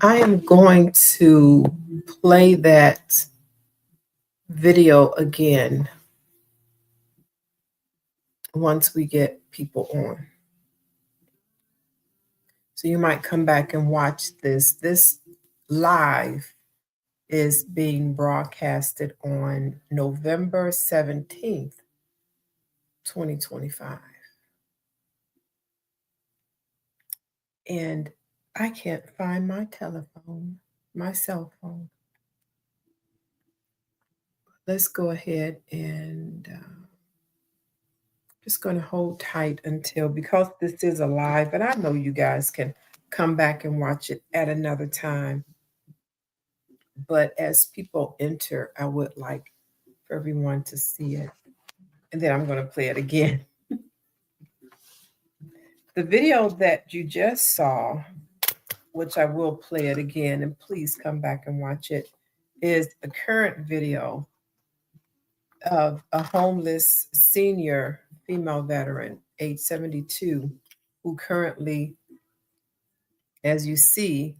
I am going to play that video again once we get people on. So you might come back and watch this. This live is being broadcasted on November 17th, 2025. And I can't find my telephone, my cell phone. Let's go ahead and just going to hold tight until, because this is a live, and I know you guys can come back and watch it at another time. But as people enter, I would like for everyone to see it. And then I'm going to play it again. The video that you just saw, which I will play it again, and please come back and watch it, is a current video of a homeless senior female veteran, age 72, who currently, as you see,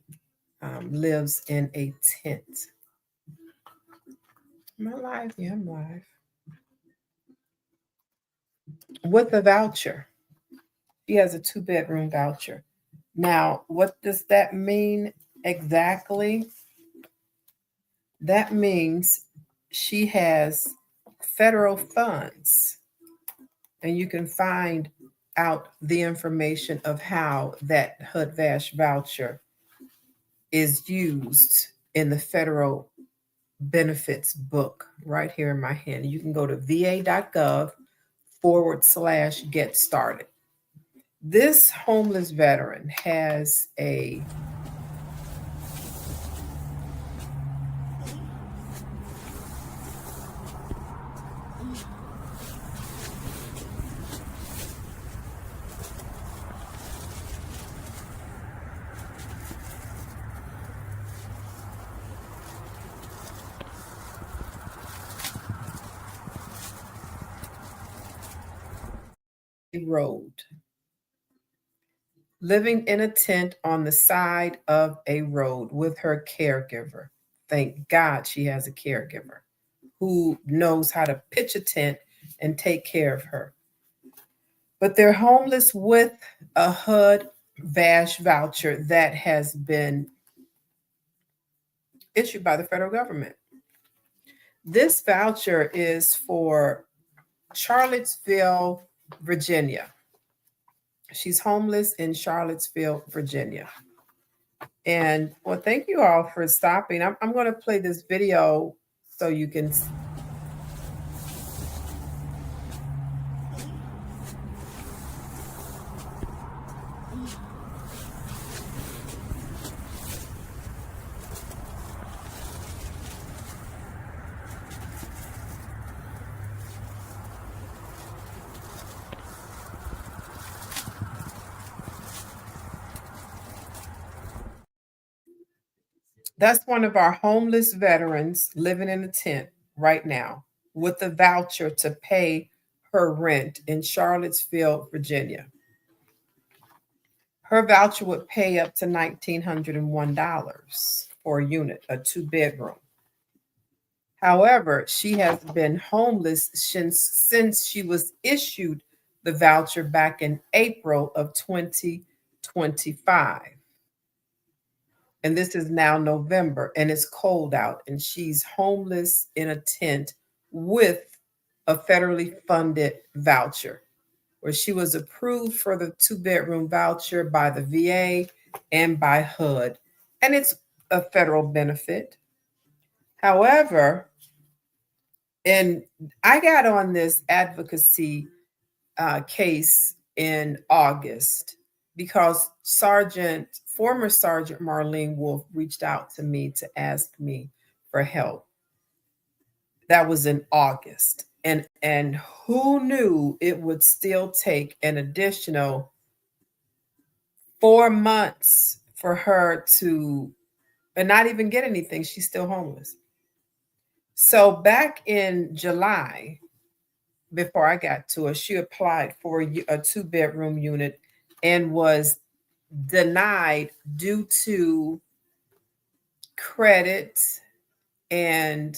lives in a tent. Am I live? Yeah, I'm live. With a voucher. She has a 2-bedroom voucher. Now, what does that mean exactly? That means she has federal funds, and you can find out the information of how that HUD-VASH voucher is used in the federal benefits book right here in my hand. You can go to va.gov/get started. This homeless veteran has a road, living in a tent on the side of a road with her caregiver. Thank God she has a caregiver who knows how to pitch a tent and take care of her. But they're homeless with a HUD-VASH voucher that has been issued by the federal government. This voucher is for Charlottesville, Virginia. She's homeless in Charlottesville, Virginia. And well, thank you all for stopping. I'm going to play this video so you can. That's one of our homeless veterans living in a tent right now with a voucher to pay her rent in Charlottesville, Virginia. Her voucher would pay up to $1,901 for a unit, a 2-bedroom. However, she has been homeless since she was issued the voucher back in April of 2025. And this is now November, and it's cold out, and she's homeless in a tent with a federally funded voucher, where she was approved for the 2-bedroom voucher by the VA and by HUD, and it's a federal benefit. However, and I got on this advocacy case in August because former Sergeant Marlene Wolf reached out to me to ask me for help. That was in August. And who knew it would still take an additional 4 months for her to and not even get anything. She's still homeless. So back in July, before I got to her, she applied for a 2-bedroom unit and was denied due to credit, and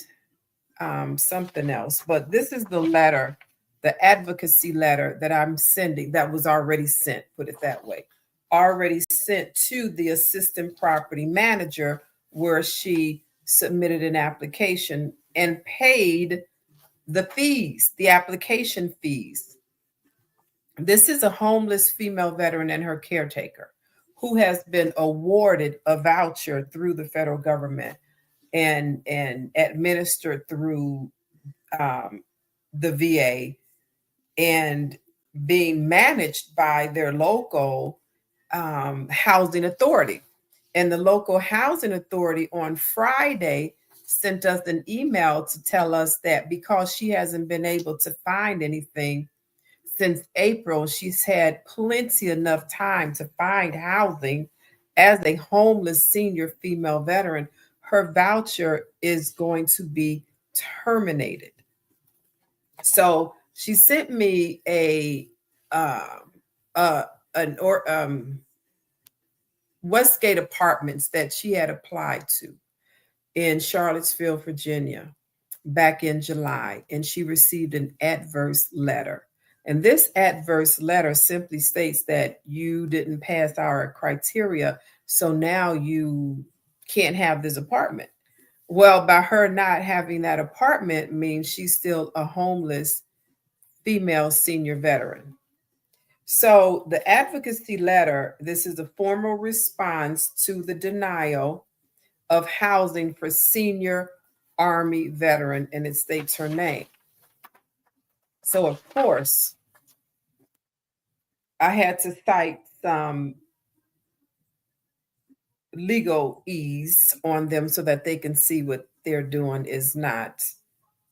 something else. But this is the letter, the advocacy letter that I'm sending, that was already sent, put it that way, already sent to the assistant property manager, where she submitted an application and paid the fees, the application fees. This is a homeless female veteran and her caretaker who has been awarded a voucher through the federal government and administered through um, the VA and being managed by their local housing authority. And the local housing authority on Friday sent us an email to tell us that because she hasn't been able to find anything since April, she's had plenty enough time to find housing as a homeless senior female veteran. Her voucher is going to be terminated. So she sent me um, uh, an or Westgate Apartments that she had applied to in Charlottesville, Virginia, back in July, and she received an adverse letter. And this adverse letter simply states that you didn't pass our criteria, so now you can't have this apartment. Well, by her not having that apartment means she's still a homeless female senior veteran. So the advocacy letter, this is a formal response to the denial of housing for senior Army veteran, and it states her name. So of course, I had to cite some legal ease on them so that they can see what they're doing is not.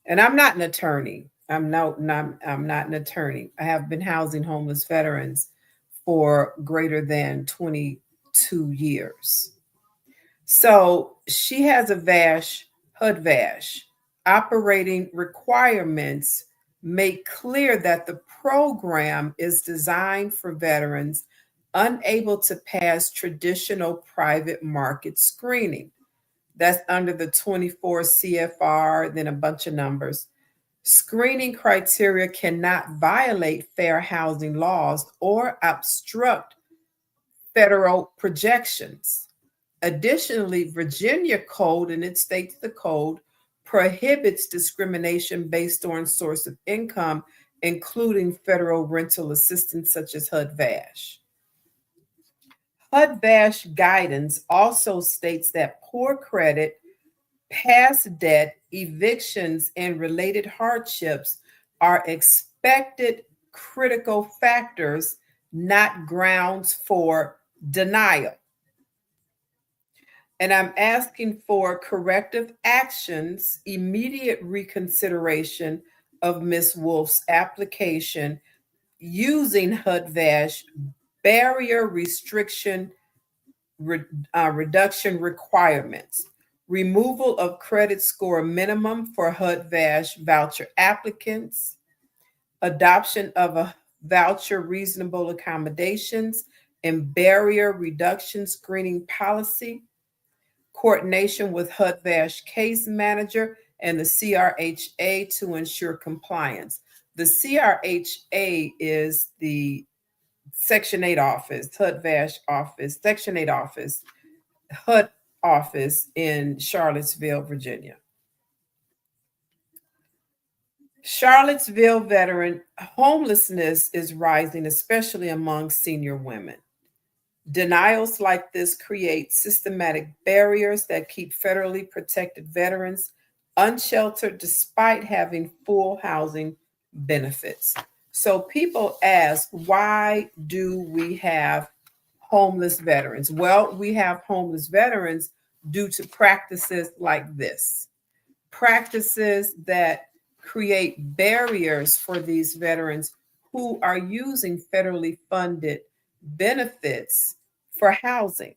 And I'm not an attorney. I'm not an attorney. I have been housing homeless veterans for greater than 22 years. So she has a VASH, HUD-VASH. Operating requirements make clear that the program is designed for veterans unable to pass traditional private market screening. That's under the 24 CFR, then a bunch of numbers. Screening criteria cannot violate fair housing laws or obstruct federal projections. Additionally, Virginia code, and it states the code, prohibits discrimination based on source of income, including federal rental assistance such as HUD-VASH. HUD-VASH guidance also states that poor credit, past debt, evictions, and related hardships are expected critical factors, not grounds for denial. And I'm asking for corrective actions, immediate reconsideration of Ms. Wolf's application using HUD-VASH barrier restriction reduction requirements, removal of credit score minimum for HUD-VASH voucher applicants, adoption of a voucher reasonable accommodations and barrier reduction screening policy, coordination with HUD-VASH case manager and the CRHA to ensure compliance. The CRHA is the Section 8 office, HUD-VASH office, Section 8 office, HUD office in Charlottesville, Virginia. Charlottesville veteran homelessness is rising, especially among senior women. Denials like this create systematic barriers that keep federally protected veterans unsheltered despite having full housing benefits. So people ask, why do we have homeless veterans? Well, we have homeless veterans due to practices like this, practices that create barriers for these veterans who are using federally funded benefits for housing.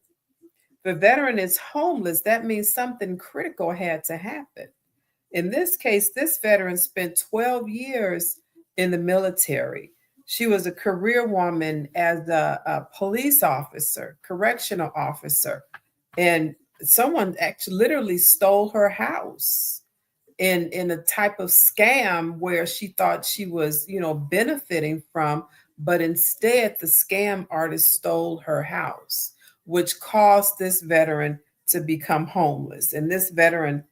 If a veteran is homeless, that means something critical had to happen. In this case, this veteran spent 12 years in the military. She was a career woman as a police officer, correctional officer, and someone actually literally stole her house in a type of scam where she thought she was, benefiting from, but instead the scam artist stole her house, which caused this veteran to become homeless. And this veteran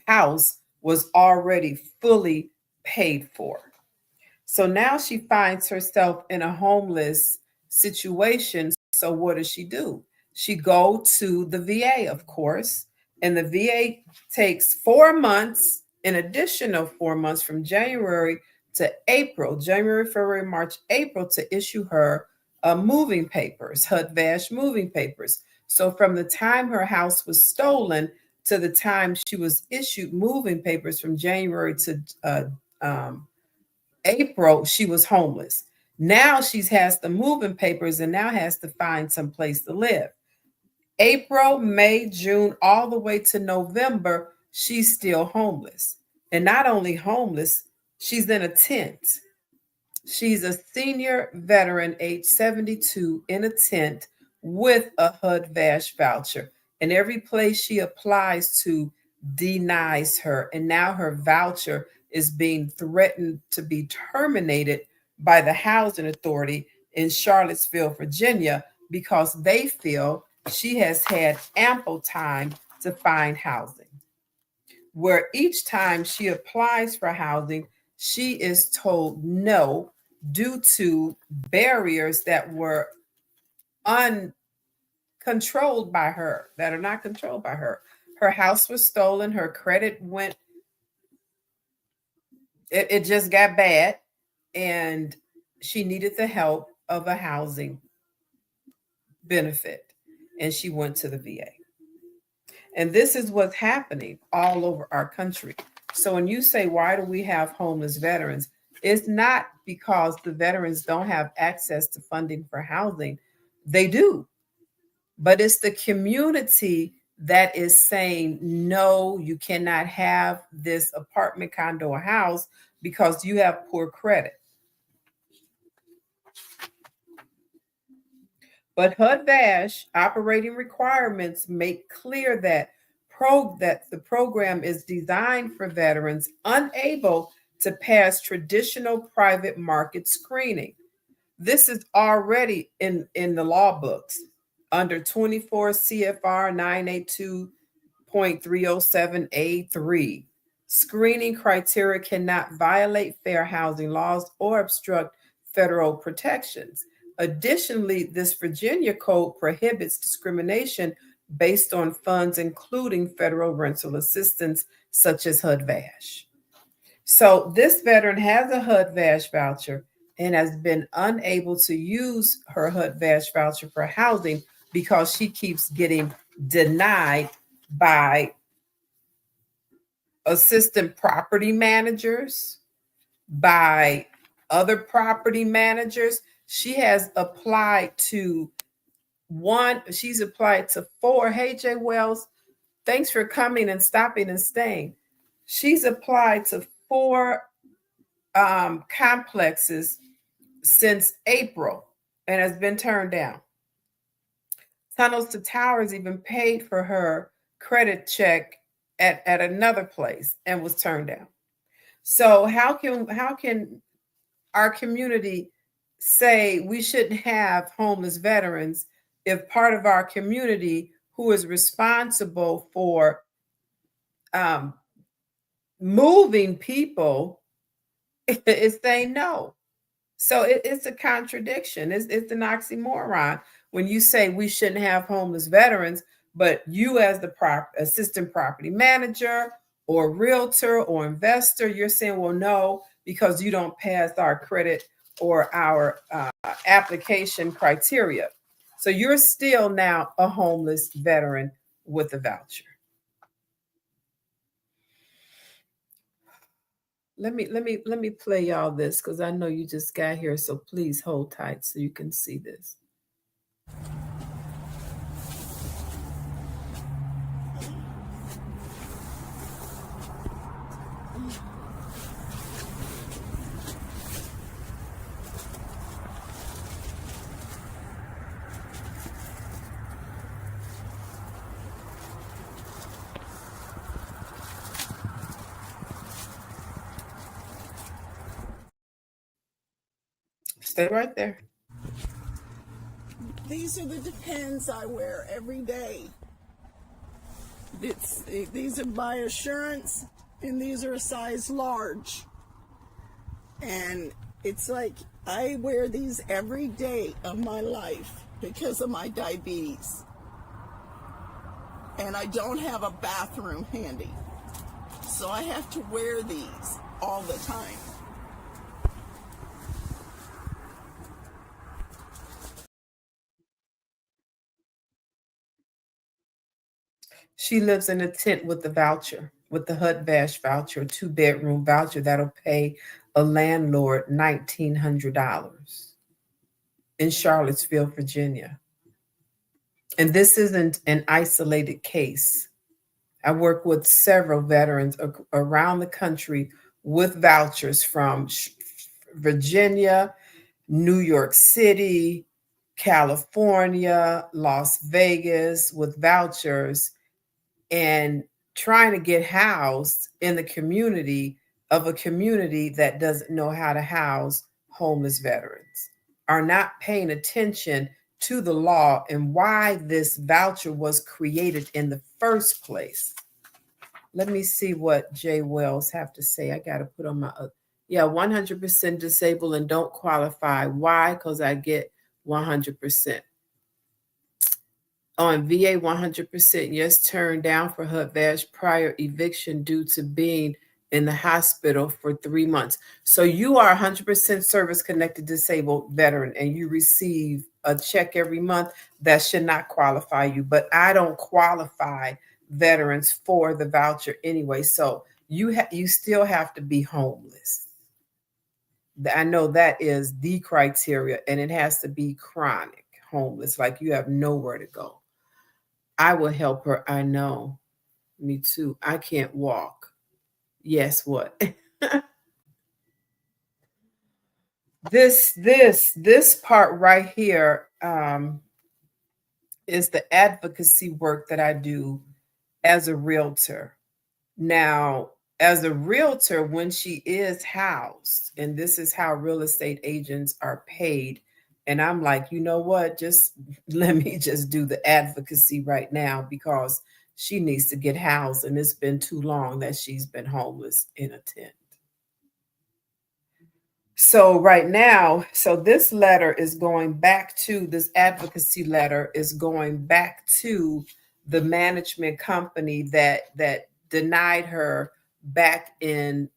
house was already fully paid for. So now she finds herself in a homeless situation. So what does she do? She go to the VA, of course, and the VA takes 4 months, an additional 4 months from January to April, January, February, March, April, to issue her moving papers, HUD-VASH moving papers. So from the time her house was stolen to the time she was issued moving papers, from January to April, she was homeless. Now she has the moving papers and now has to find some place to live. April, May, June, all the way to November, she's still homeless. And not only homeless, she's in a tent. She's a senior veteran, age 72, in a tent with a HUD-VASH voucher. And every place she applies to denies her. And now her voucher is being threatened to be terminated by the housing authority in Charlottesville, Virginia, because they feel she has had ample time to find housing. Where each time she applies for housing, she is told no due to barriers that were uncontrolled by her, that are not controlled by her. Her house was stolen, her credit went, it just got bad, and she needed the help of a housing benefit, and she went to the VA. And this is what's happening all over our country. So when you say, why do we have homeless veterans? It's not because the veterans don't have access to funding for housing. They do. But it's the community that is saying, no, you cannot have this apartment, condo, or house because you have poor credit. But HUD-VASH operating requirements make clear that the program is designed for veterans unable to pass traditional private market screening. This is already in the law books under 24 CFR 982.307A3. Screening criteria cannot violate fair housing laws or obstruct federal protections. Additionally, this Virginia code prohibits discrimination based on funds, including federal rental assistance, such as HUD-VASH. So this veteran has a HUD-VASH voucher and has been unable to use her HUD-VASH voucher for housing because she keeps getting denied by assistant property managers, by other property managers. She has applied to she's applied to four. Hey, Jay Wells, thanks for coming and stopping and staying. She's applied to four complexes since April and has been turned down. Tunnels to Towers even paid for her credit check at another place and was turned down. So how can our community say we shouldn't have homeless veterans if part of our community who is responsible for moving people is saying no? So it's a contradiction. It's an oxymoron when you say we shouldn't have homeless veterans, but you as the assistant property manager or realtor or investor, you're saying, well, no, because you don't pass our credit or our application criteria. So you're still now a homeless veteran with a voucher. Let me play y'all this because I know you just got here, so please hold tight so you can see this. Stay right there. These are the Depends I wear every day. These are by Assurance, and these are a size large. And it's like I wear these every day of my life because of my diabetes. And I don't have a bathroom handy. So I have to wear these all the time. She lives in a tent with the voucher, with the HUD-VASH voucher, a 2-bedroom voucher that'll pay a landlord $1,900 in Charlottesville, Virginia. And this isn't an isolated case. I work with several veterans around the country with vouchers from Virginia, New York City, California, Las Vegas, with vouchers and trying to get housed in the community of a community that doesn't know how to house homeless veterans, are not paying attention to the law and why this voucher was created in the first place. Let me see what Jay Wells have to say. I got to put on my, yeah, 100% disabled and don't qualify. Why? Because I get 100%. On VA 100%, yes, turned down for HUD-VASH prior eviction due to being in the hospital for 3 months. So you are 100% service-connected disabled veteran and you receive a check every month. That should not qualify you, but I don't qualify veterans for the voucher anyway. So you still have to be homeless. I know that is the criteria, and it has to be chronic homeless, like you have nowhere to go. I will help her. I know. Me too. I can't walk. Yes, what? this part right here is the advocacy work that I do as a realtor. Now, as a realtor, when she is housed, and this is how real estate agents are paid, and I'm like, you know what? Just let me just do the advocacy right now because she needs to get housed, and it's been too long that she's been homeless in a tent. So right now, so this letter is going back to this advocacy letter is going back to the management company that denied her back in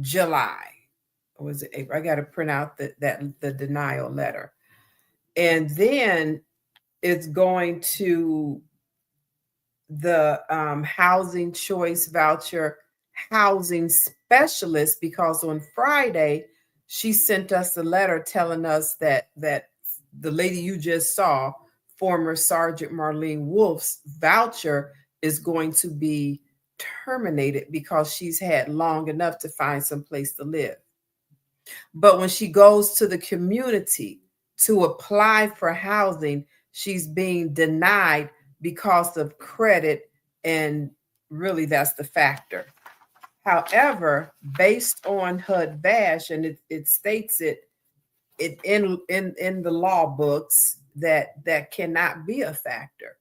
July. Or was it April? I got to print out the denial letter. And then it's going to the housing choice voucher housing specialist, because on Friday she sent us a letter telling us that the lady you just saw, former Sergeant Marlene Wolf's voucher is going to be terminated because she's had long enough to find some place to live. But when she goes to the community to apply for housing, she's being denied because of credit, and really that's the factor. However, based on HUD-VASH, and it states it in the law books that cannot be a factor.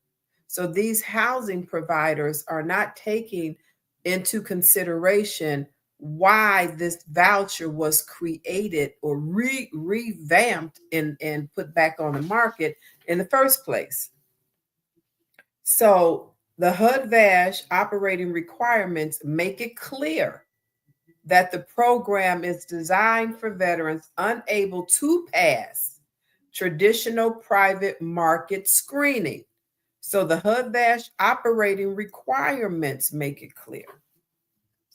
So these housing providers are not taking into consideration why this voucher was created or revamped and put back on the market in the first place. So the HUD-VASH operating requirements make it clear that the program is designed for veterans unable to pass traditional private market screening. So the HUD-VASH operating requirements make it clear.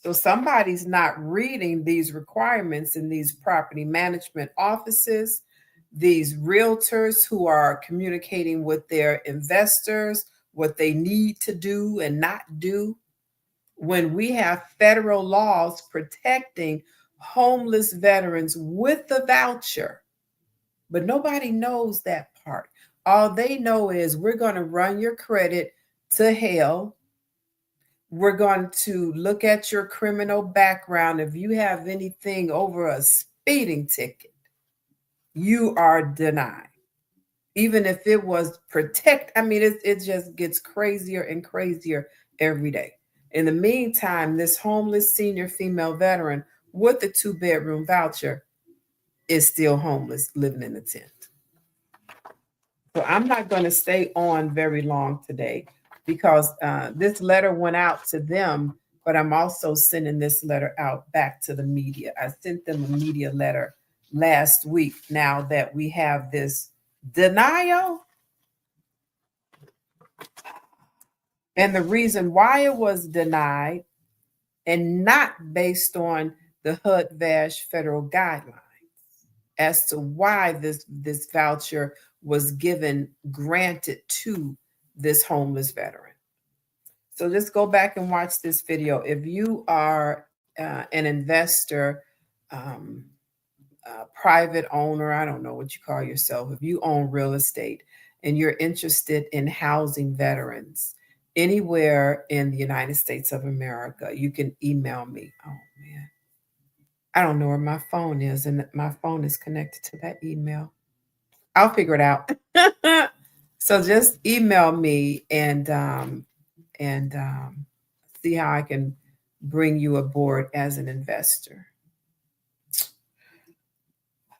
So somebody's not reading these requirements in these property management offices, these realtors who are communicating with their investors, what they need to do and not do. When we have federal laws protecting homeless veterans with the voucher, but nobody knows that part. All they know is we're going to run your credit to hell. We're going to look at your criminal background. If you have anything over a speeding ticket, you are denied. Even if it was I mean, it just gets crazier and crazier every day. In the meantime, this homeless senior female veteran with a 2-bedroom voucher is still homeless, living in a tent. So I'm not going to stay on very long today because this letter went out to them, but I'm also sending this letter out back to the media. I sent them a media letter last week now that we have this denial. And the reason why it was denied and not based on the HUD-VASH federal guidelines as to why this voucher was granted to this homeless veteran. So just go back and watch this video. If you are an investor, private owner, I don't know what you call yourself, if you own real estate and you're interested in housing veterans anywhere in the United States of America, you can email me. Oh man, I don't know where my phone is, and my phone is connected to that email. I'll figure it out. So just email me and see how I can bring you aboard as an investor.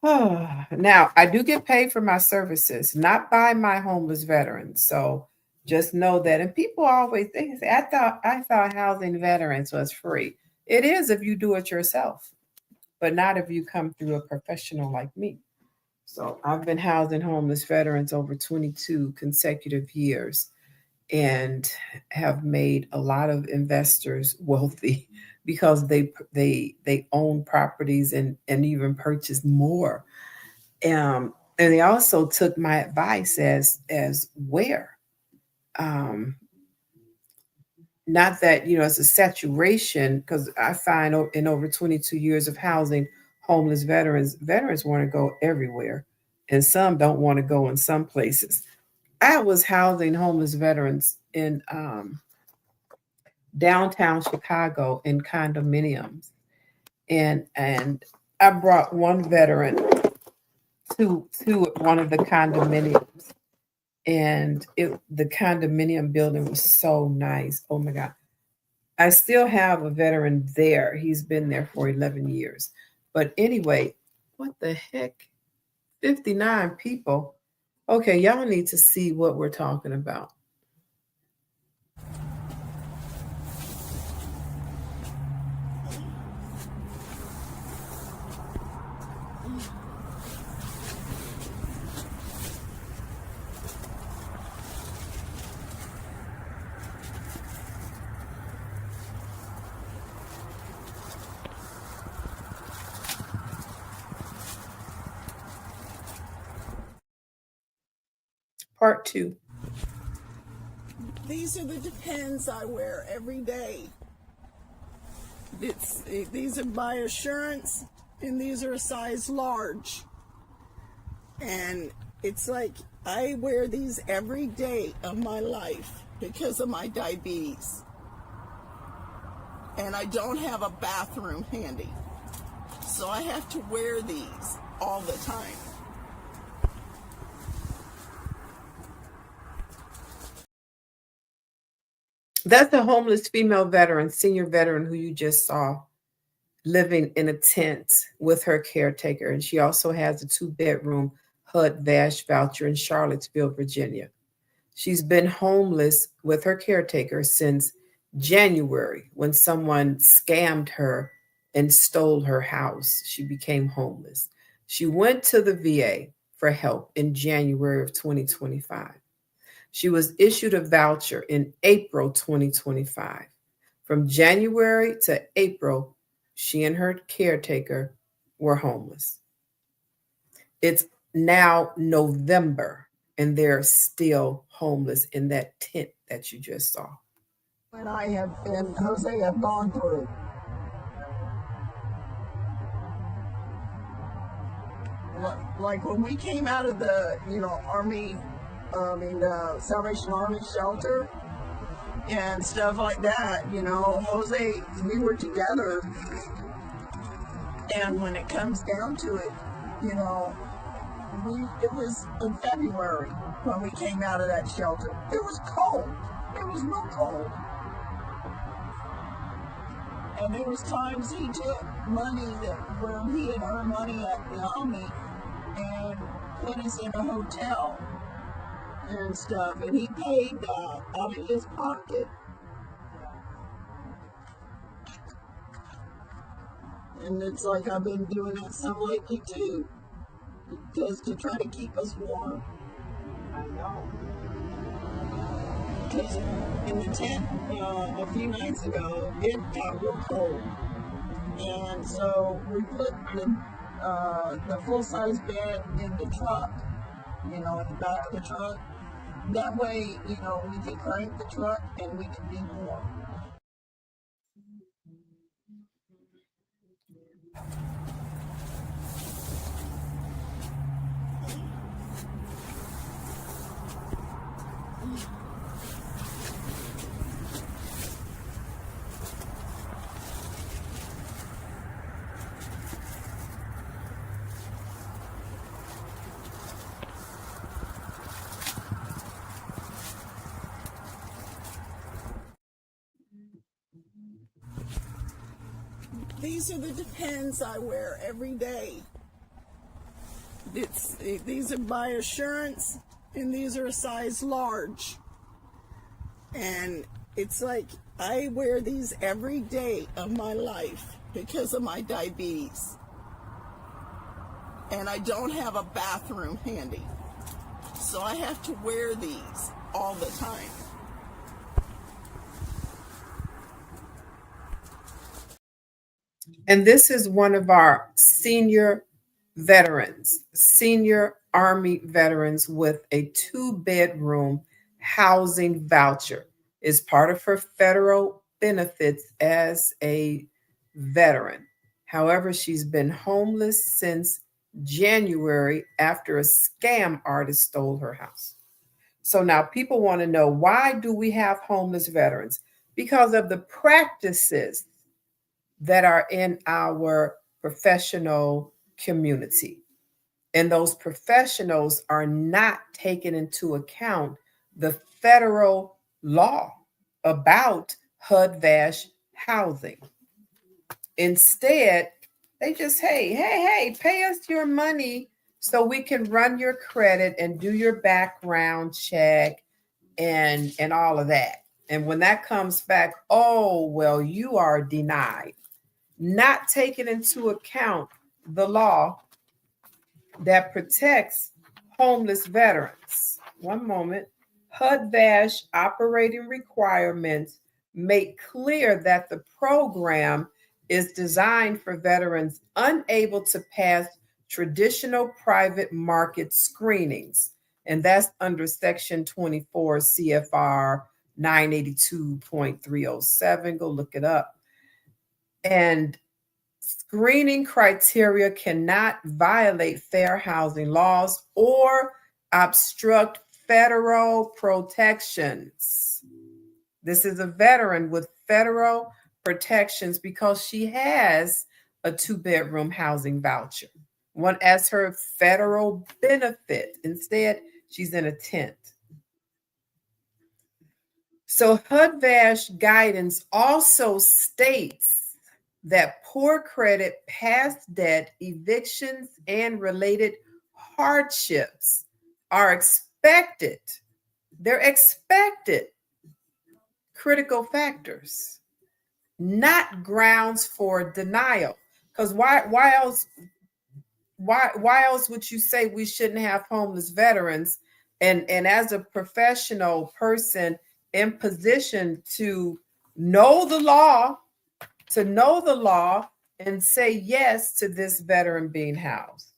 Now, I do get paid for my services, not by my homeless veterans. So just know that. And people always say, I thought housing veterans was free. It is if you do it yourself, but not if you come through a professional like me. So I've been housing homeless veterans over 22 consecutive years and have made a lot of investors wealthy because they own properties and even purchase more. And they also took my advice as where. Um, Not that it's a saturation, because I find in over 22 years of housing homeless veterans want to go everywhere, and some don't want to go in some places. I was housing homeless veterans in downtown Chicago in condominiums, and I brought one veteran to one of the condominiums, and the condominium building was so nice. Oh my God. I still have a veteran there. He's been there for 11 years. But anyway, what the heck? 59 people. Okay, y'all need to see what we're talking about. Part 2. These are the Depends I wear every day. These are by Assurance, and these are a size large. And it's like I wear these every day of my life because of my diabetes. And I don't have a bathroom handy. So I have to wear these all the time. That's a homeless female veteran, senior veteran who you just saw living in a tent with her caretaker. And she also has a 2-bedroom HUD-VASH voucher in Charlottesville, Virginia. She's been homeless with her caretaker since January when someone scammed her and stole her house. She became homeless. She went to the VA for help in January of 2025. She was issued a voucher in April 2025. From January to April, she and her caretaker were homeless. It's now November, and they're still homeless in that tent that you just saw. And I have, and Jose have gone through. Like when we came out of the, Army, Salvation Army shelter, and stuff like that. Jose, we were together, and when it comes down to it, it was in February when we came out of that shelter. It was cold. There was no cold. And there was times he took money where he had earned money at the Army and put us in a hotel and stuff, and he paid that out of his pocket. And it's like I've been doing that some lately too, because to try to keep us warm. I know. Because in the tent a few nights ago, it got real cold. And so we put the full-size bed in the truck, in the back of the truck. That way, we can crank the truck and we can be warm. These are the Depends I wear every day. These are by Assurance, and these are a size large. And it's like I wear these every day of my life because of my diabetes. And I don't have a bathroom handy. So I have to wear these all the time. And this is one of our senior veterans, senior Army veterans with a 2-bedroom housing voucher. Is part of her federal benefits as a veteran. However, she's been homeless since January after a scam artist stole her house. So now people want to know, why do we have homeless veterans? Because of the practices that are in our professional community. And those professionals are not taking into account the federal law about HUD-VASH housing. Instead, they just, hey, pay us your money so we can run your credit and do your background check and all of that. And when that comes back, oh, well, you are denied. Not taking into account the law that protects homeless veterans. One moment. HUD-VASH operating requirements make clear that the program is designed for veterans unable to pass traditional private market screenings. And that's under Section 24 CFR 982.307. Go look it up. And screening criteria cannot violate fair housing laws or obstruct federal protections. This is a veteran with federal protections because she has a 2-bedroom housing voucher, one as her federal benefit. Instead, she's in a tent. So HUD-VASH guidance also states that poor credit, past debt, evictions, and related hardships are expected. They're expected critical factors, not grounds for denial. Because why else would you say we shouldn't have homeless veterans? And as a professional person in position to know the law, and say yes to this veteran being housed.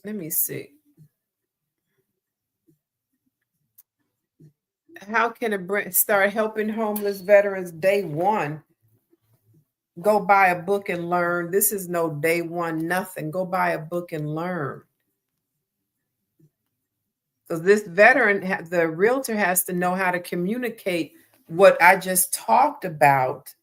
Let me see. How can it start helping homeless veterans day one? Go buy a book and learn. This is no day one, nothing. Go buy a book and learn. So this veteran, the realtor has to know how to communicate what I just talked about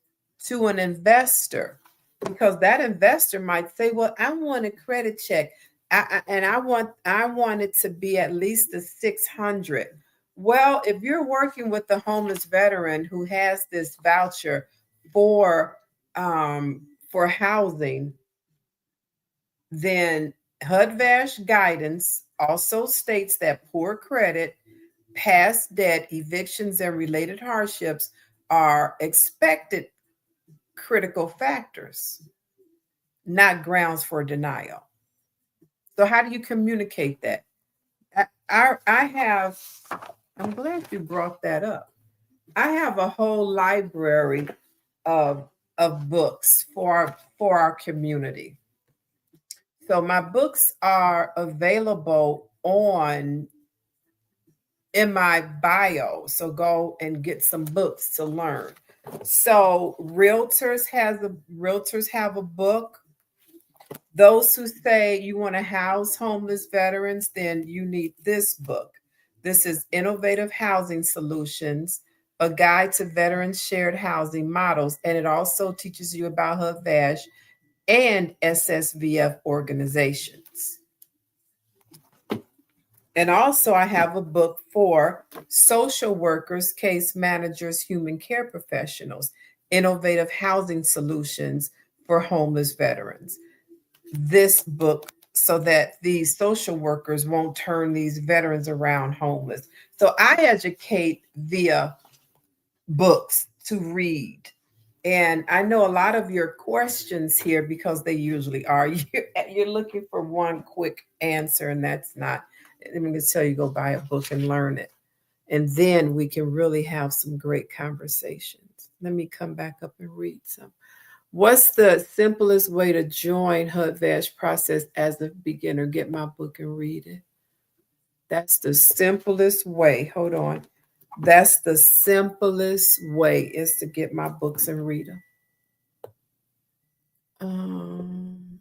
to an investor, because that investor might say, "Well, I want a credit check, and I want it to be at least a 600." Well, if you're working with the homeless veteran who has this voucher for um, for housing, then HUD-VASH guidance also states that poor credit, past debt, evictions, and related hardships are expected critical factors, not grounds for denial. So, how do you communicate that? I have, I'm glad you brought that up. I have a whole library of, of books for our community. So, my books are available on in my bio. So go and get some books to learn. So Realtors have a book. Those who say you want to house homeless veterans, then you need this book. This is Innovative Housing Solutions, a guide to veterans shared housing models, and it also teaches you about HUD-VASH and SSVF organizations. And also, I have a book for social workers, case managers, human care professionals, innovative housing solutions for homeless veterans. This book, so that these social workers won't turn these veterans around homeless. So I educate via books to read. And I know a lot of your questions here, because they usually are, you're looking for one quick answer, and that's not. Let me just tell you, go buy a book and learn it. And then we can really have some great conversations. Let me come back up and read some. What's the simplest way to join HUD-VASH process as a beginner? Get my book and read it. That's the simplest way. Hold on. That's the simplest way, is to get my books and read them. Um,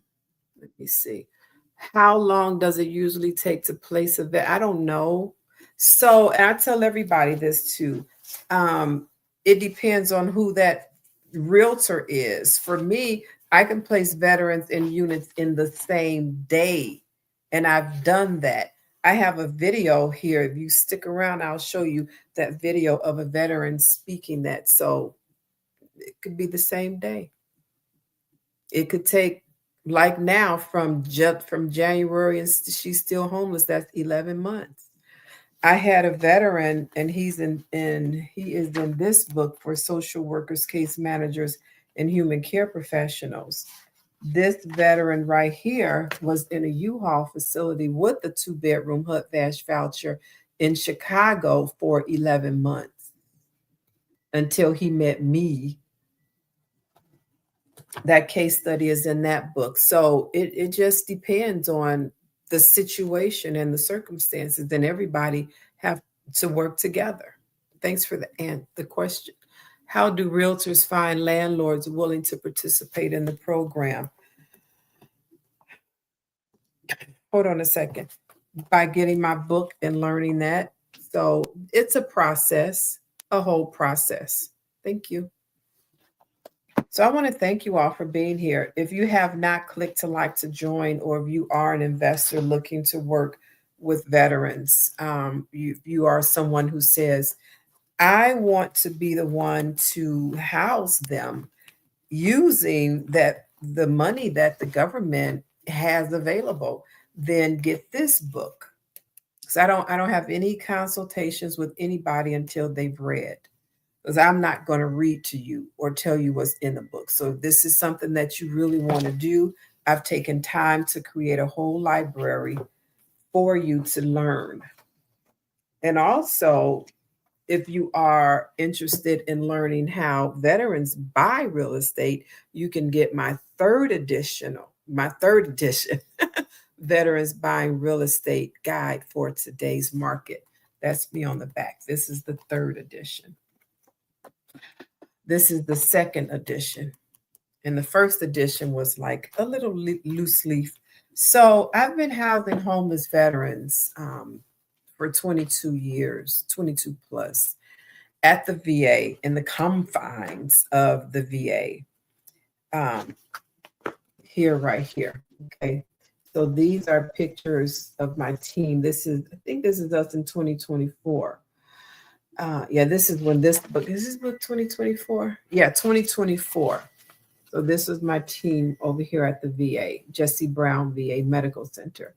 Let me see. How long does it usually take to place a vet? I don't know. So, and I tell everybody this too. Um, it depends on who that realtor is. For me, I can place veterans in units in the same day, and I've done that. I have a video here. If you stick around, I'll show you that video of a veteran speaking that. So it could be the same day. It could take, like now, from January, and she's still homeless. That's 11 months. I had a veteran, and he is in this book for social workers, case managers, and human care professionals. This veteran right here was in a U-Haul facility with a 2-bedroom HUD-VASH voucher in Chicago for 11 months until he met me. That case study is in that book. So it just depends on the situation and the circumstances, and everybody have to work together. Thanks for the question. How do realtors find landlords willing to participate in the program? Hold on a second. By getting my book and learning that. So it's a process, a whole process. Thank you. So I want to thank you all for being here. If you have not clicked to like to join, or if you are an investor looking to work with veterans, you are someone who says, I want to be the one to house them using the money that the government has available, then get this book. Because I don't have any consultations with anybody until they've read, because I'm not going to read to you or tell you what's in the book. So if this is something that you really want to do, I've taken time to create a whole library for you to learn. And also, if you are interested in learning how veterans buy real estate, you can get my third edition, Veterans Buying Real Estate Guide for Today's Market. That's me on the back. This is the third edition. This is the second edition. And the first edition was like a little loose leaf. So I've been housing homeless veterans for 22 years, 22 plus, at the VA, in the confines of the VA. Um, Here, right here. Okay. So these are pictures of my team. This is, I think this is us in 2024. Yeah, this is when this book, is this book 2024? Yeah, 2024. So this was my team over here at the VA, Jesse Brown VA Medical Center,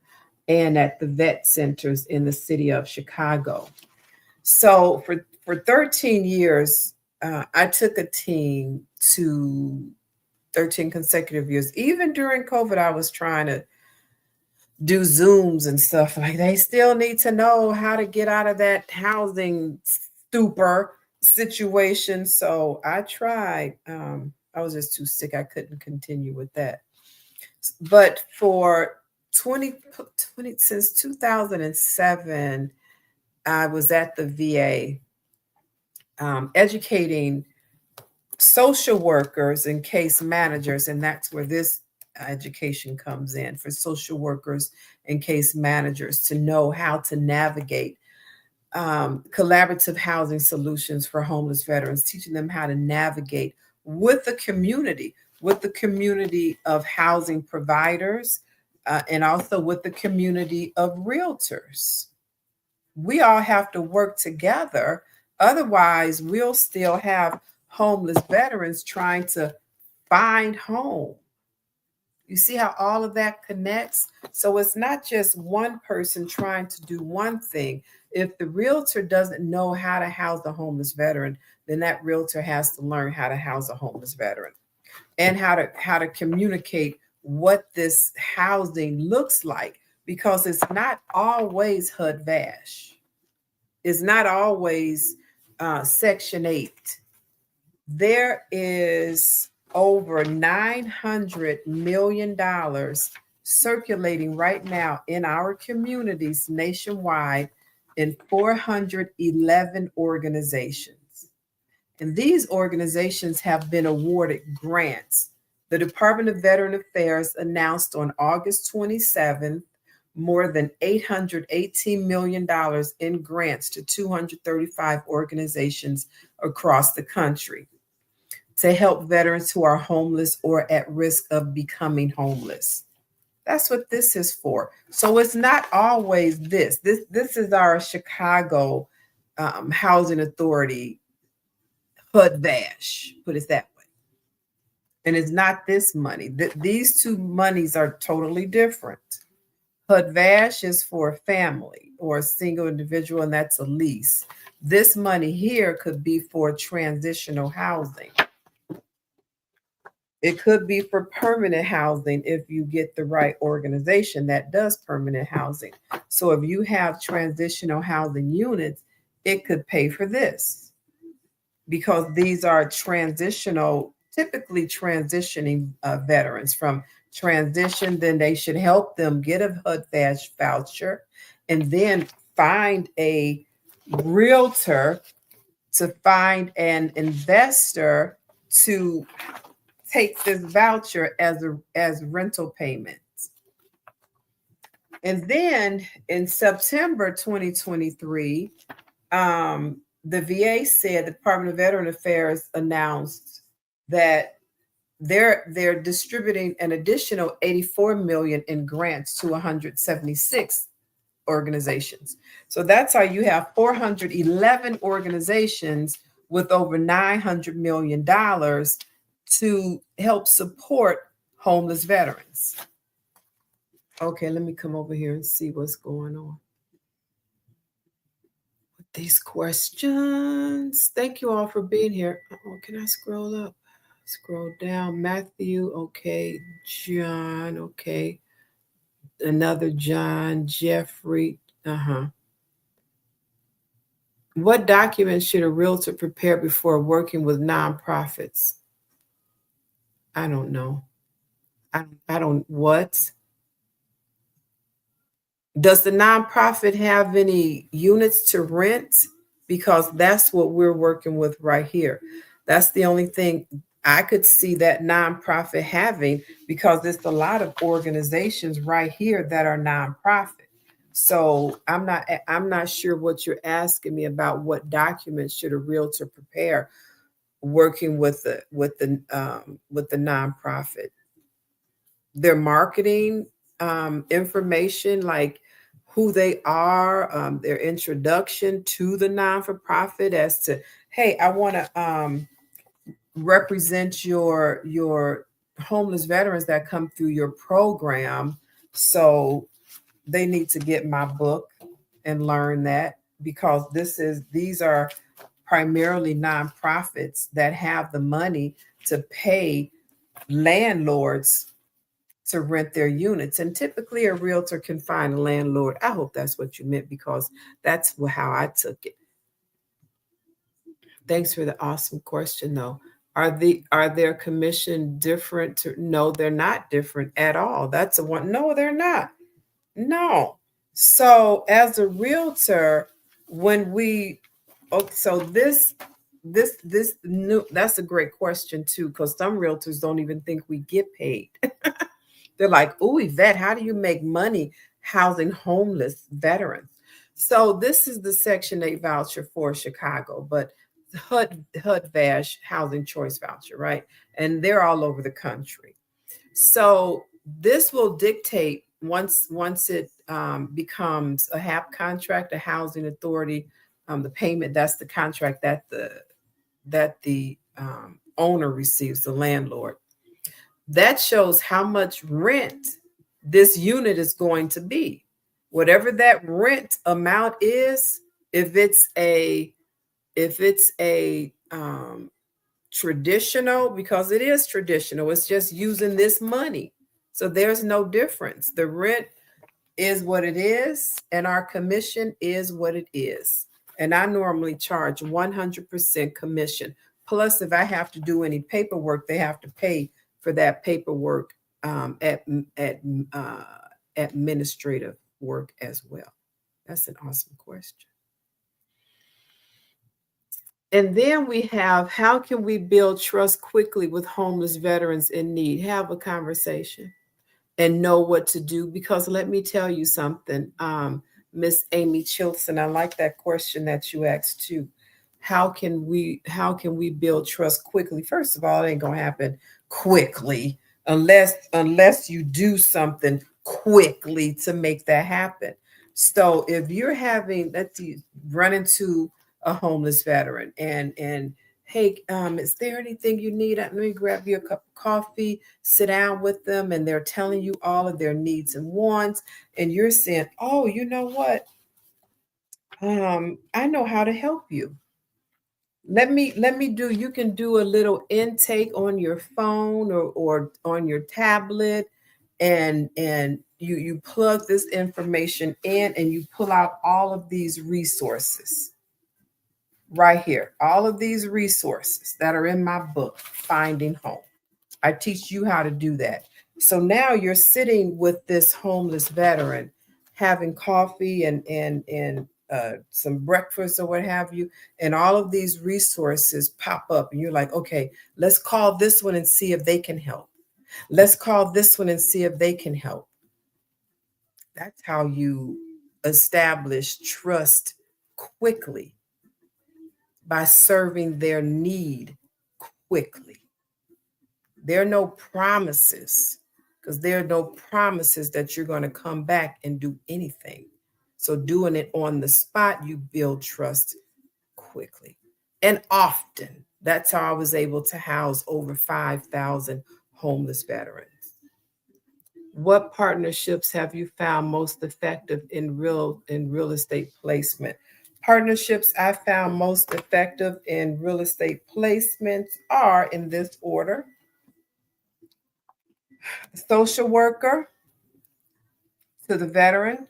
and at the vet centers in the city of Chicago. So for 13 years, I took a team to 13 consecutive years. Even during COVID, I was trying to do Zooms and stuff. Like, they still need to know how to get out of that housing stupor situation. So I tried. I was just too sick. I couldn't continue with that. But for 20 since 2007, I was at the VA, educating social workers and case managers, and that's where this education comes in, for social workers and case managers to know how to navigate collaborative housing solutions for homeless veterans, teaching them how to navigate with the community of housing providers, and also with the community of realtors. We all have to work together. Otherwise, we'll still have homeless veterans trying to find home. You see how all of that connects? So it's not just one person trying to do one thing. If the realtor doesn't know how to house a homeless veteran, then that realtor has to learn how to house a homeless veteran, and how to communicate what this housing looks like, because it's not always HUD-VASH. It's not always Section 8. There is over $900 million circulating right now in our communities nationwide in 411 organizations. And these organizations have been awarded grants. The Department of Veteran Affairs announced on August 27th more than $818 million in grants to 235 organizations across the country to help veterans who are homeless or at risk of becoming homeless. That's what this is for. So it's not always this. This is our Chicago Housing Authority, HUD-VASH, put it that way. And it's not this money. These two monies are totally different. HUD-VASH is for a family or a single individual, and that's a lease. This money here could be for transitional housing. It could be for permanent housing if you get the right organization that does permanent housing. So if you have transitional housing units, it could pay for this, because these are transitional, typically transitioning veterans from transition. Then they should help them get a HUD-VASH voucher, and then find a realtor, to find an investor to take this voucher as rental payments. And then in September 2023, the VA said, the Department of Veteran Affairs announced that they're distributing an additional 84 million in grants to 176 organizations. So that's how you have 411 organizations with over $900 million to help support homeless veterans. Okay, let me come over here and see what's going on with these questions. Thank you all for being here. Oh, can I scroll up? Scroll down. Matthew, okay. John, okay. Another John. Jeffrey, What documents should a realtor prepare before working with nonprofits? I don't know. I don't, what? Does the nonprofit have any units to rent? Because that's what we're working with right here. That's the only thing I could see that nonprofit having, because there's a lot of organizations right here that are nonprofit. So I'm not sure what you're asking me about. What documents should a realtor prepare working with the nonprofit? Their marketing information, like who they are, their introduction to the non-for-profit, as to, hey, I want to represent your homeless veterans that come through your program. So they need to get my book and learn that, because these are primarily nonprofits that have the money to pay landlords to rent their units. And typically a realtor can find a landlord. I hope that's what you meant, because that's how I took it. Thanks for the awesome question though. Are their commission different to, no, they're not different at all. That's a one. No, they're not. No. So as a realtor, when we, okay, so this new, that's a great question too, because some realtors don't even think we get paid. They're like, "Ooh, Yvette, how do you make money housing homeless veterans?" So this is the Section 8 voucher for Chicago, but HUD-VASH housing choice voucher, right? And they're all over the country. So this will dictate, once it becomes a HAP contract, a housing authority, the payment, that's the contract that the owner receives, the landlord. That shows how much rent this unit is going to be. Whatever that rent amount is, if it's a traditional, because it is traditional, it's just using this money. So there's no difference. The rent is what it is, and our commission is what it is. And I normally charge 100% commission. Plus, if I have to do any paperwork, they have to pay for that paperwork, at uh, administrative work as well. That's an awesome question. And then we have, how can we build trust quickly with homeless veterans in need? Have a conversation and know what to do. Because let me tell you something, Miss Amy Chilson, I like that question that you asked too. How can we build trust quickly? First of all, it ain't gonna happen quickly unless you do something quickly to make that happen. So if you're having, let's see, run into a homeless veteran, and hey, is there anything you need? Let me grab you a cup of coffee, sit down with them, and they're telling you all of their needs and wants, and you're saying, oh, you know what, I know how to help you. Let me do, you can do a little intake on your phone, or on your tablet, and you plug this information in, and you pull out all of these resources right here, all of these resources that are in my book, Finding Home. I teach you how to do that. So now you're sitting with this homeless veteran, having coffee and some breakfast or what have you, and all of these resources pop up, and you're like, okay, let's call this one and see if they can help. Let's call this one and see if they can help. That's how you establish trust quickly, by serving their need quickly. There are no promises, because there are no promises that you're going to come back and do anything. So doing it on the spot, you build trust quickly and often. That's how I was able to house over 5,000 homeless veterans. What partnerships have you found most effective in real estate placement? Partnerships I found most effective in real estate placements are in this order: the social worker to the veteran,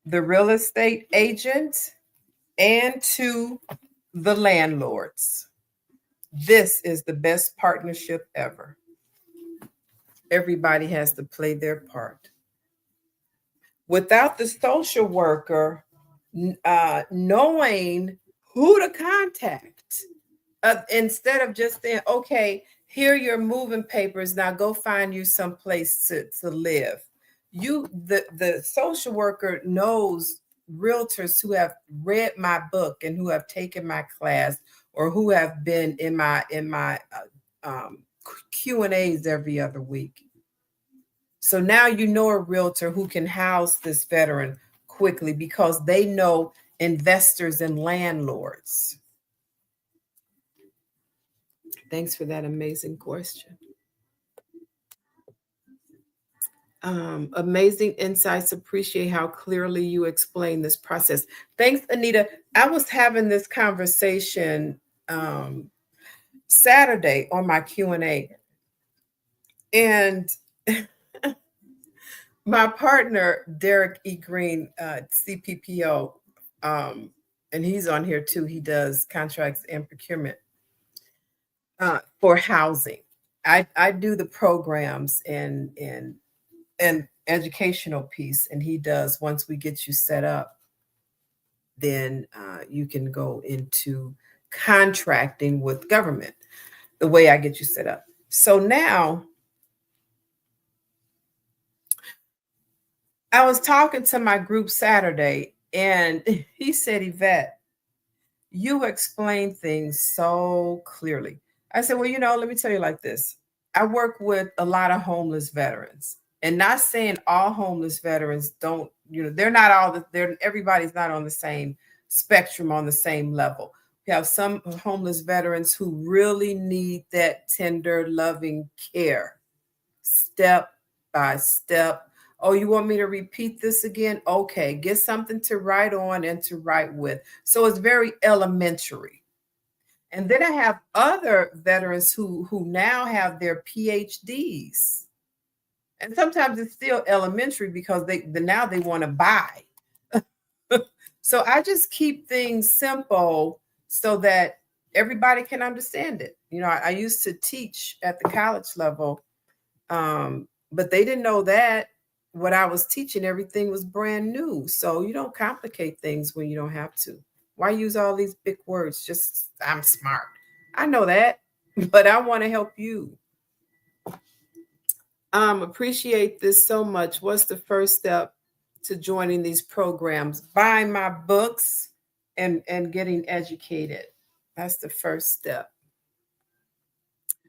the real estate agent, and to the landlords. This is the best partnership ever. Everybody has to play their part. Without the social worker knowing who to contact, instead of just saying, okay, here are your moving papers, now go find you some place to live. The social worker knows realtors who have read my book and who have taken my class or who have been in my Q&As every other week. So now you know a realtor who can house this veteran quickly because they know investors and landlords. Thanks for that amazing question. Amazing insights. Appreciate how clearly you explain this process. Thanks, Anita. I was having this conversation Saturday on my Q&A, and my partner, Derek E. Green, CPPO, and he's on here too. He does contracts and procurement for housing. I do the programs and educational piece, and he does. Once we get you set up, then you can go into contracting with government the way I get you set up. So now I was talking to my group Saturday, and he said, Yvette, you explain things so clearly. I said, well, let me tell you like this. I work with a lot of homeless veterans, and not saying all homeless veterans don't, they're not everybody's not on the same spectrum, on the same level. We have some homeless veterans who really need that tender, loving care, step by step. Oh, you want me to repeat this again? Okay, get something to write on and to write with. So it's very elementary. And then I have other veterans who now have their PhDs. And sometimes it's still elementary because now they want to buy. So I just keep things simple so that everybody can understand it. I used to teach at the college level, but they didn't know that what I was teaching, everything was brand new. So you don't complicate things when you don't have to. Why use all these big words? Just, I'm smart. I know that, but I want to help you. Appreciate this so much. What's the first step to joining these programs? Buying my books and getting educated. That's the first step.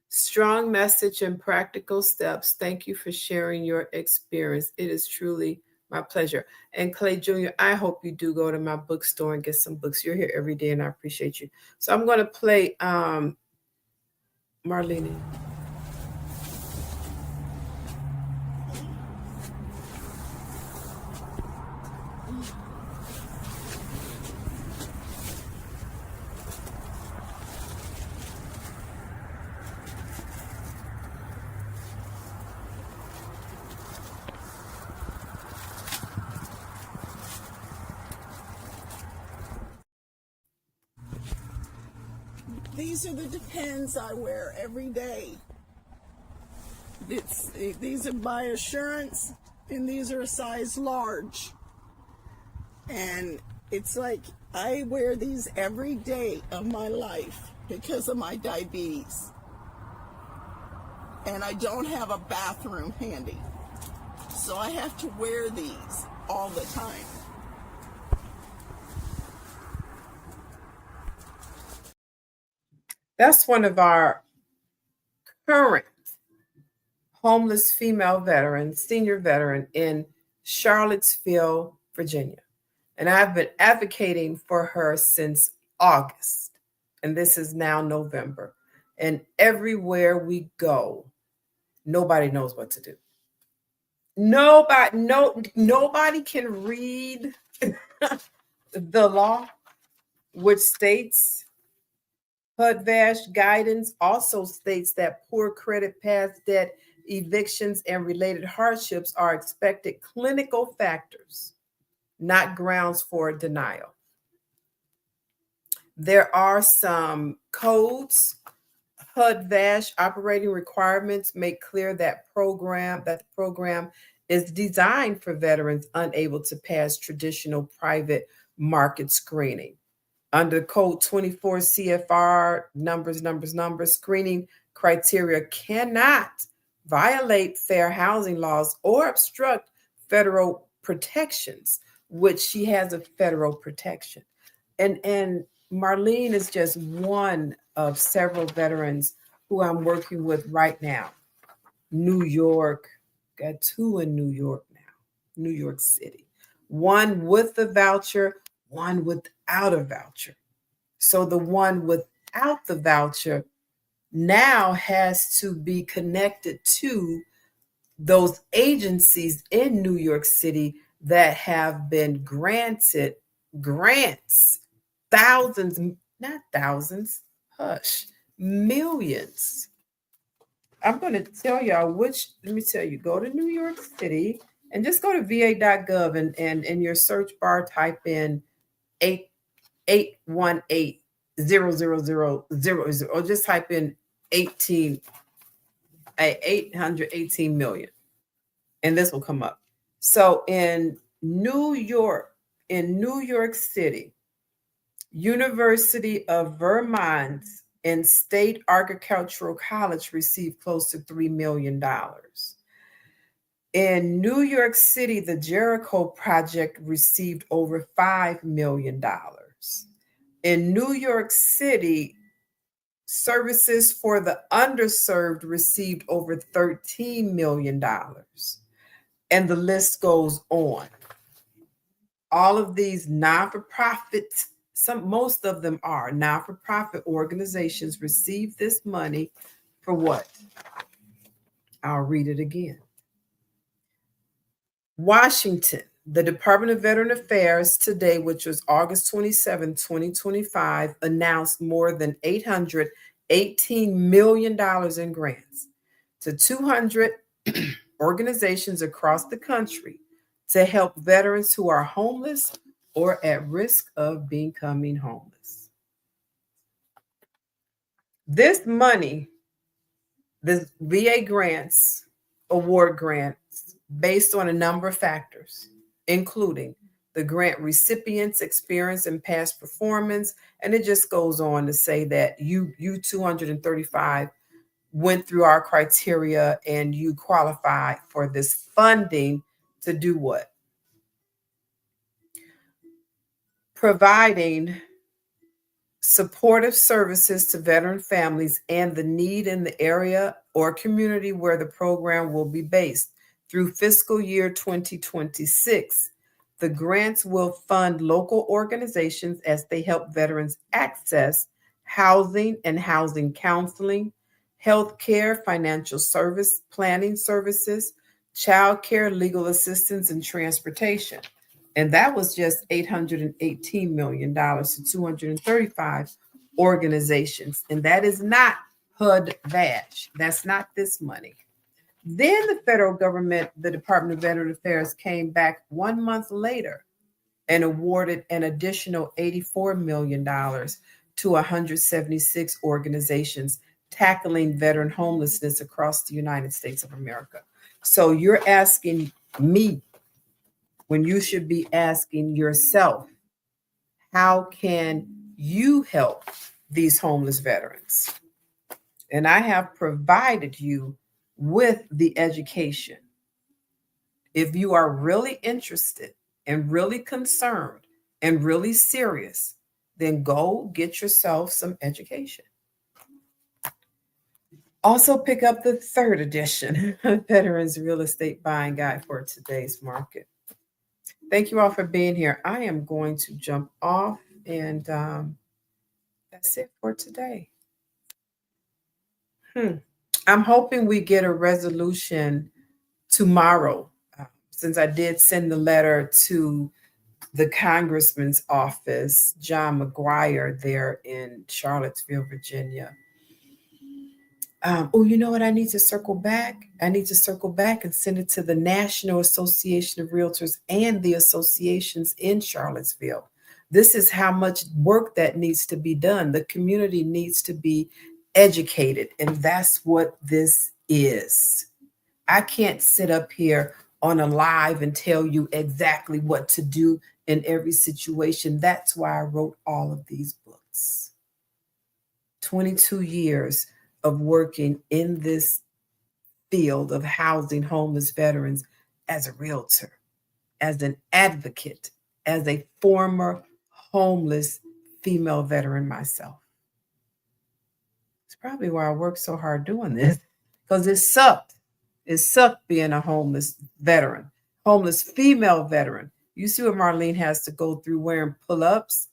Strong message and practical steps. Thank you for sharing your experience. It is truly my pleasure. And Clay Jr., I hope you do go to my bookstore and get some books. You're here every day, and I appreciate you. So I'm going to play Marlene. These are the Depends I wear every day. These are by Assurance, and these are a size large. And it's like I wear these every day of my life because of my diabetes. And I don't have a bathroom handy. So I have to wear these all the time. That's one of our current homeless female veteran, senior veteran in Charlottesville, Virginia. And I've been advocating for her since August. And this is now November. And everywhere we go, nobody knows what to do. Nobody can read the law, which states HUD-VASH guidance also states that poor credit, past debt, evictions, and related hardships are expected clinical factors, not grounds for denial. There are some codes. HUD-VASH operating requirements make clear that the program is designed for veterans unable to pass traditional private market screening. Under code 24 CFR numbers, screening criteria cannot violate fair housing laws or obstruct federal protections, which she has a federal protection. And Marlene is just one of several veterans who I'm working with right now. New York, got two in New York now, New York City. One with the voucher, one without a voucher. So the one without the voucher now has to be connected to those agencies in New York City that have been granted grants, thousands, not thousands, hush, millions. I'm going to tell y'all which, let me tell you, go to New York City and just go to va.gov and in your search bar type in 818 or just type in 18 818 million and this will come up. So in New York City, University of Vermont and State Agricultural College received close to $3 million. In New York City, the Jericho Project received over $5 million. In New York City, Services for the Underserved received over $13 million. And the list goes on. All of these non-for-profit, most of them are non-for-profit organizations, receive this money for what? I'll read it again. Washington, the Department of Veteran Affairs today, which was August 27, 2025, announced more than $818 million in grants to 200 organizations across the country to help veterans who are homeless or at risk of becoming homeless. This money, the VA grants, award grants, based on a number of factors, including the grant recipient's experience and past performance. And it just goes on to say that you 235 went through our criteria and you qualify for this funding to do what? Providing supportive services to veteran families and the need in the area or community where the program will be based. Through fiscal year 2026, the grants will fund local organizations as they help veterans access housing and housing counseling, health care, financial service planning services, child care, legal assistance, and transportation. And that was just $818 million to 235 organizations. And that is not HUD-VASH. That's not this money. Then the federal government, the Department of Veteran Affairs, came back 1 month later and awarded an additional $84 million to 176 organizations tackling veteran homelessness across the United States of America. So you're asking me when you should be asking yourself, how can you help these homeless veterans? And I have provided you with the education. If you are really interested and really concerned and really serious, then go get yourself some education. Also, pick up the third edition of Veterans Real Estate Buying Guide for today's market. Thank you all for being here. I am going to jump off, and that's it for today. I'm hoping we get a resolution tomorrow, since I did send the letter to the congressman's office, John McGuire, there in Charlottesville, Virginia. Oh, you know what? I need to circle back. I need to circle back and send it to the National Association of Realtors and the associations in Charlottesville. This is how much work that needs to be done. The community needs to be educated, and that's what this is. I can't sit up here on a live and tell you exactly what to do in every situation. That's why I wrote all of these books. 22 years of working in this field of housing homeless veterans as a realtor, as an advocate, as a former homeless female veteran myself. It's probably why I work so hard doing this, because it sucked. It sucked being a homeless veteran, homeless female veteran. You see what Marlene has to go through wearing pull-ups.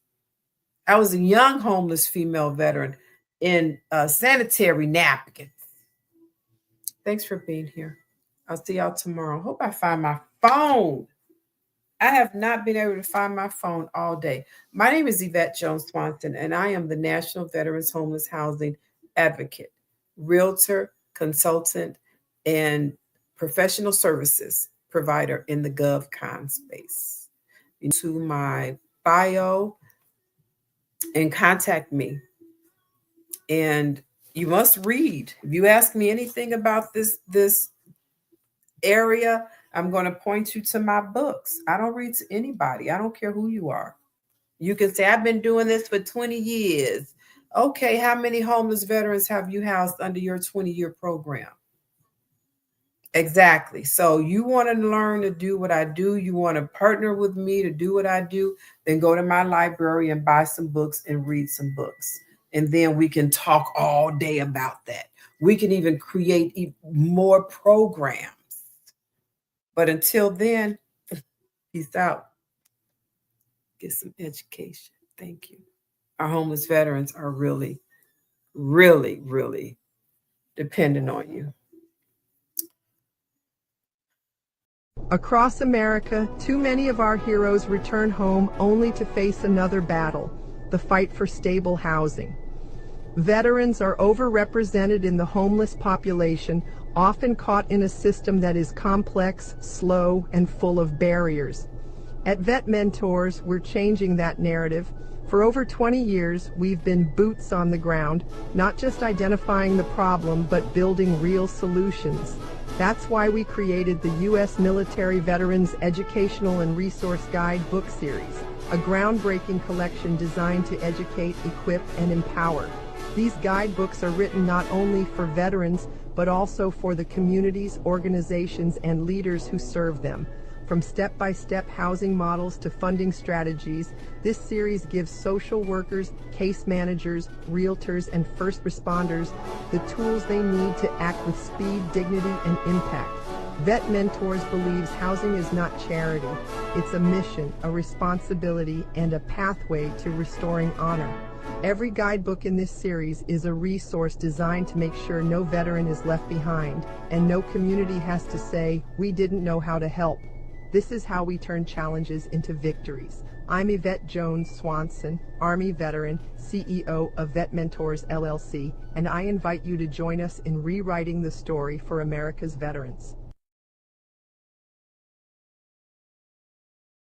I was a young homeless female veteran in sanitary napkins. Thanks for being here. I'll see y'all tomorrow. Hope I find my phone. I have not been able to find my phone all day. My name is Yvette Jones Swanson, and I am the National Veterans Homeless Housing Advocate, realtor, consultant, and professional services provider in the GovCon space. To my bio and contact me. And you must read. If you ask me anything about this area, I'm going to point you to my books. I don't read to anybody. I don't care who you are. You can say, I've been doing this for 20 years. Okay, how many homeless veterans have you housed under your 20-year program? Exactly. So you want to learn to do what I do, you want to partner with me to do what I do, then go to my library and buy some books and read some books. And then we can talk all day about that. We can even create more programs. But until then, peace out. Get some education. Thank you. Our homeless veterans are really, really, really dependent on you. Across America, too many of our heroes return home only to face another battle, the fight for stable housing. Veterans are overrepresented in the homeless population, often caught in a system that is complex, slow, and full of barriers. At VetMentors, we're changing that narrative. For over 20 years, we've been boots on the ground, not just identifying the problem, but building real solutions. That's why we created the U.S. Military Veterans Educational and Resource Guide book series, a groundbreaking collection designed to educate, equip, and empower. These guidebooks are written not only for veterans, but also for the communities, organizations, and leaders who serve them. From step-by-step housing models to funding strategies, this series gives social workers, case managers, realtors, and first responders the tools they need to act with speed, dignity, and impact. VetMentors believes housing is not charity. It's a mission, a responsibility, and a pathway to restoring honor. Every guidebook in this series is a resource designed to make sure no veteran is left behind, and no community has to say, "We didn't know how to help." This is how we turn challenges into victories. I'm Yvette Jones Swanson, Army veteran, CEO of VetMentors LLC, and I invite you to join us in rewriting the story for America's veterans.